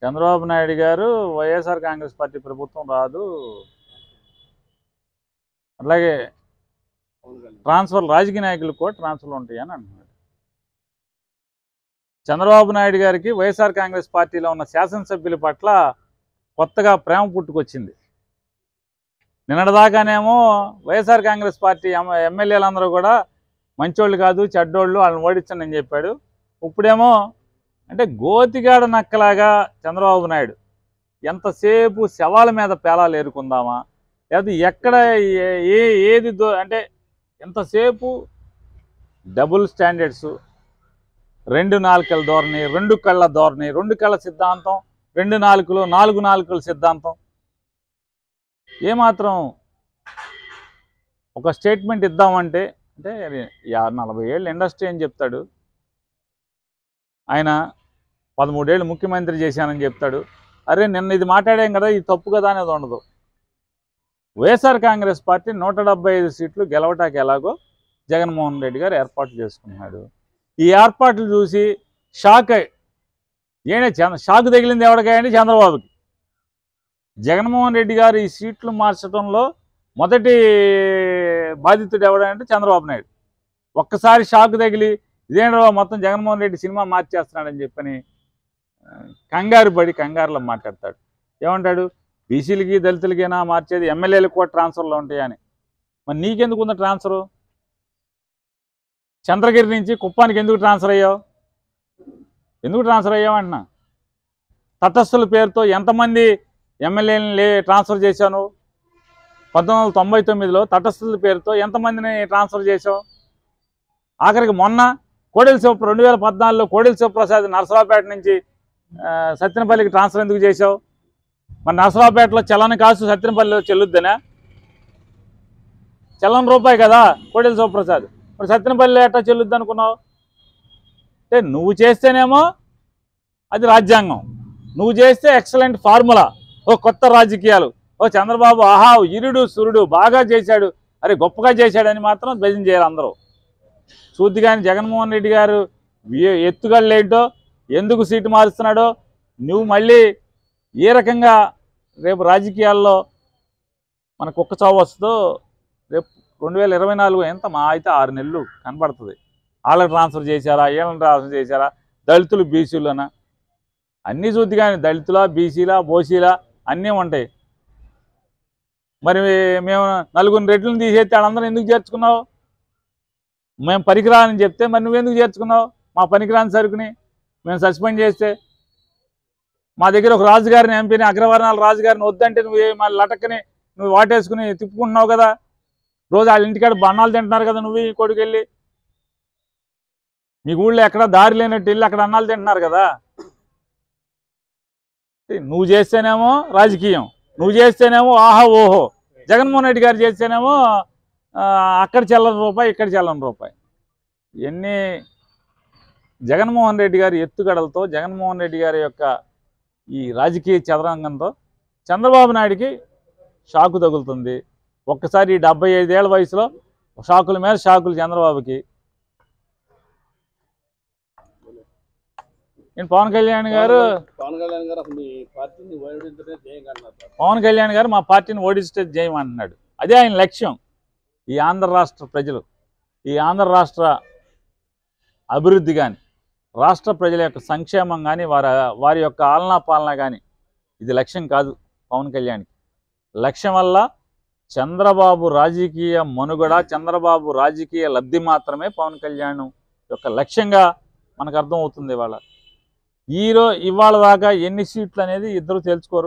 చంద్రబాబు నాయుడు గారు వైఎస్ఆర్ కాంగ్రెస్ పార్టీ ప్రభుత్వం రాదు, అలాగే ట్రాన్స్ఫర్ రాజకీయ నాయకులకు కూడా ట్రాన్స్ఫర్లు ఉంటాయని అంటున్నాడు. చంద్రబాబు నాయుడు గారికి వైఎస్ఆర్ కాంగ్రెస్ పార్టీలో ఉన్న శాసనసభ్యుల పట్ల కొత్తగా ప్రేమ పుట్టుకొచ్చింది. నిన్నటిదాకానేమో వైఎస్ఆర్ కాంగ్రెస్ పార్టీ ఎమ్మెల్యేలందరూ కూడా మంచోళ్ళు కాదు, చెడ్డోళ్ళు, వాళ్ళని ఓడించండి అని చెప్పాడు. ఇప్పుడేమో అంటే గోతిగాడ నక్కలాగా చంద్రబాబు నాయుడు ఎంతసేపు శవాల మీద పేలాలు ఏరుకుందామా, లేదా ఎక్కడ ఏది అంటే ఎంతసేపు డబుల్ స్టాండర్డ్స్, 2 నాలుకల ధోరణి, 2 కళ్ళ ధోరణి, 2 కళ్ళ సిద్ధాంతం, 2 నాలుకలు, 4 నాలుకల సిద్ధాంతం. ఏమాత్రం ఒక స్టేట్మెంట్ ఇద్దామంటే అంటే 40 ఏళ్ళు ఇండస్ట్రీ అని చెప్తాడు ఆయన, 13 ఏళ్ళు ముఖ్యమంత్రి చేశానని చెప్తాడు. అరే నిన్న ఇది మాట్లాడాం కదా, ఇది తప్పు కదా అనేది ఉండదు. వైఎస్ఆర్ కాంగ్రెస్ పార్టీ 175 సీట్లు గెలవటానికి ఎలాగో జగన్మోహన్ రెడ్డి గారు ఏర్పాట్లు చేసుకున్నాడు. ఈ ఏర్పాట్లు చూసి షాక్ షాక్ తగిలింది ఎవరికాయండి? చంద్రబాబుకి. జగన్మోహన్ రెడ్డి గారు ఈ సీట్లు మార్చడంలో మొదటి బాధితుడు ఎవడంటే చంద్రబాబు నాయుడు. ఒక్కసారి షాక్ తగిలి ఇదేంటో మొత్తం జగన్మోహన్ రెడ్డి సినిమా మార్చేస్తున్నాడని చెప్పని కంగారులో మాట్లాడతాడు. ఏమంటాడు? బీసీలకి దళితులకైనా మార్చేది, ఎమ్మెల్యేలకు కూడా ట్రాన్స్ఫర్లు ఉంటాయని. మరి నీకెందుకు ఉందా ట్రాన్స్ఫరు? చంద్రగిరి నుంచి కుప్పానికి ఎందుకు ట్రాన్స్ఫర్ అయ్యావు? ఎందుకు ట్రాన్స్ఫర్ అయ్యావు అంటున్నా. తటస్థుల పేరుతో ఎంతమంది ఎమ్మెల్యేలని ట్రాన్స్ఫర్ చేశాను? 1999లో తటస్థుల పేరుతో ఎంతమందిని ట్రాన్స్ఫర్ చేశావు? ఆఖరికి మొన్న 2014లో కోడెల శివప్రసాద్ నరసరావుపేట నుంచి సత్తెనపల్లికి ట్రాన్స్ఫర్ ఎందుకు చేశావు? మరి నరసరావుపేటలో చల్లని కాసు సత్తెనపల్లిలో చెల్లుద్దనా? చల్లని రూపాయి కదా కోడెల శివప్రసాద్, మరి సత్తెనపల్లి ఎట్లా చెల్లుద్ది అనుకున్నావు? అంటే నువ్వు చేస్తేనేమో అది రాజ్యాంగం, నువ్వు చేస్తే ఎక్సలెంట్ ఫార్ములా, ఓ కొత్త రాజకీయాలు, ఓ చంద్రబాబు ఆహా ఇరుడు సురుడు బాగా చేశాడు, అరే గొప్పగా చేశాడని మాత్రం భజన చేయాలి అందరూ. చూద్ది కానీ జగన్మోహన్ రెడ్డి గారు ఎత్తుగడలేంటో, ఎందుకు సీటు మారుస్తున్నాడో, నువ్వు మళ్ళీ ఏ రకంగా రేపు రాజకీయాల్లో మనకు ఒక్క చావు వస్తుందో రేపు 2024 ఎంత మా అయితే 6 నెలలు కనబడుతుంది. వాళ్ళకి ట్రాన్స్ఫర్ చేశారా, వీళ్ళని ట్రాన్స్ఫర్ చేశారా, దళితులు బీసీలోనా అన్నీ చూద్ది కానీ దళితుల బీసీలా బోసీలా అన్నీ ఉంటాయి. మరి మేము 4 రెడ్లను తీసేస్తే వాళ్ళందరూ ఎందుకు చేర్చుకున్నావు? మేము పనికిరాని చెప్తే మరి నువ్వెందుకు చేర్చుకున్నావు? మా పనికిరాని సరుకుని మేము సస్పెండ్ చేస్తే, మా దగ్గర ఒక రాజుగారిని ఎంపీని అగ్రవర్ణాల రాజుగారిని వద్దంటే నువ్వు మళ్ళీ లటక్కని నువ్వు వాటేసుకుని తిప్పుకుంటున్నావు కదా. రోజు వాళ్ళ ఇంటికాడ బన్నాలు తింటున్నారు కదా నువ్వు ఈ కొడుకెళ్ళి. మీ ఊళ్ళో ఎక్కడ దారి లేనట్టు వెళ్ళి అక్కడ అన్నాలు తింటున్నారు కదా. నువ్వు చేస్తేనేమో రాజకీయం, నువ్వు చేస్తేనేమో ఆహా ఓహో, జగన్మోహన్ రెడ్డి గారు చేస్తేనేమో అక్కడ చెల్లని రూపాయి, ఇక్కడ చెల్లని రూపాయి. ఇవన్నీ జగన్మోహన్ రెడ్డి గారి ఎత్తుగడలతో, జగన్మోహన్ రెడ్డి గారి యొక్క ఈ రాజకీయ చదరంగంతో చంద్రబాబు నాయుడికి షాకు తగులుతుంది. ఒక్కసారి 75 ఏళ్ల వయసులో షాకుల మీద షాకులు చంద్రబాబుకి. నేను పవన్ కళ్యాణ్ గారు మా పార్టీని ఓడిస్తే చేయమంటున్నాడు. అదే ఆయన లక్ష్యం. ఈ ఆంధ్ర రాష్ట్ర ప్రజలు, ఈ ఆంధ్ర రాష్ట్ర అభివృద్ధి కానీ, రాష్ట్ర ప్రజల యొక్క సంక్షేమం కానీ, వారి యొక్క ఆలనా పాలన కానీ ఇది లక్ష్యం కాదు పవన్ కళ్యాణ్కి. లక్ష్యం వల్ల చంద్రబాబు రాజకీయ మనుగడ, చంద్రబాబు రాజకీయ లబ్ధి మాత్రమే పవన్ కళ్యాణ్ యొక్క లక్ష్యంగా మనకు అర్థమవుతుంది. ఇవాళ దాకా ఎన్ని సీట్లు అనేది ఇద్దరు తేల్చుకోరు.